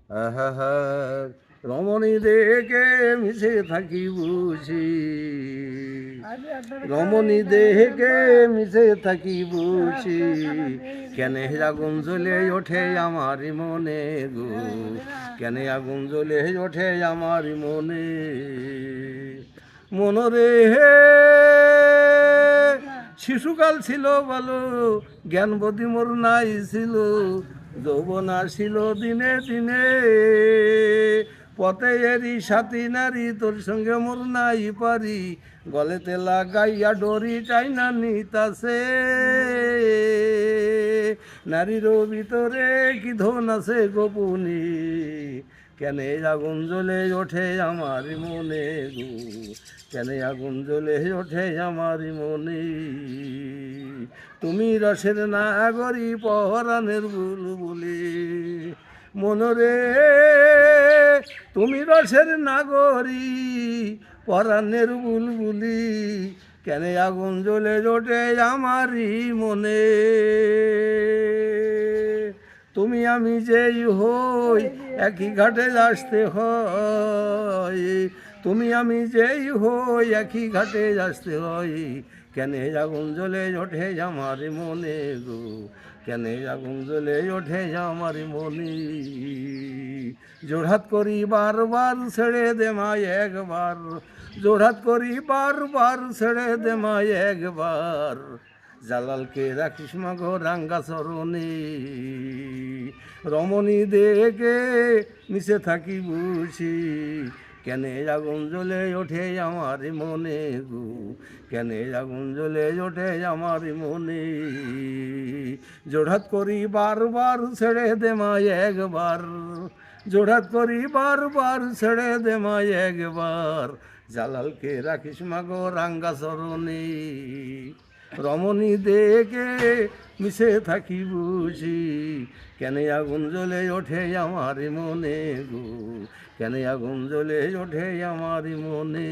আহা রমণী দেখে মিশে থাকি বুঝি, রমণী দেখে মিশে থাকি বুঝি, কেন আগুন জ্বলে ওঠে আমার মনে গো, কেন আগুন জ্বলে ওঠে আমার মনে। মনরে হে শিশুকাল ছিল বলো, জ্ঞান বুদ্ধি মোর নাই ছিল, যৌবন আসিল দিনে দিনে, পথে এরি সাথী নারী তোর সঙ্গে মোর নাই পারি, গলেতে লাগাইয়া ডরি টাইনা নিতাছে, নারীর ভিতরে কি ধন আছে গোপনী, কেন আগুন জ্বলে ওঠে আমার মনে গো, কেন আগুন জ্বলে ওঠে আমার মনে। তুমি রসের নাগরী পরাণের বুলবুলি, মনরে তুমি রসের নাগরী পরাণের বুলবুলি, কেন আগুন জ্বলে ওঠে আমারই মনে। তুমি আমি যেই হই একই ঘাটে আসতে হয়, তুমি আমি যেই হই একই ঘাটে আসতে হয়, কেন আগুন জ্বলে ওঠে আমার মনে গো, কেন আগুন জ্বলে ওঠে আমার মনে। জোড়হাত করি বারবার ছেড়ে দে মা একবার, জোড়হাত করি বারবার ছেড়ে দে মা একবার, জালালকে রাখিস মাগো রাঙ্গা চরণে, রমণী দেখে মিশে থাকি বুঝি, কেন আগুন জ্বলে ওঠে আমার মনে গো, কেন আগুন জ্বলে ওঠে আমার মনে। জোড়হাত করি বারবার ছেড়ে দে মা একবার, জোড়হাত করি বারবার ছেড়ে দে মা একবার, জালালকে রাখিস মাগো রাঙ্গা চরণে, রমণী দেখে মিশে থাকি বুঝি, কেন আগুন জ্বলে ওঠে আমার মনে গো, কেন আগুন জ্বলে ওঠে আমার মনে।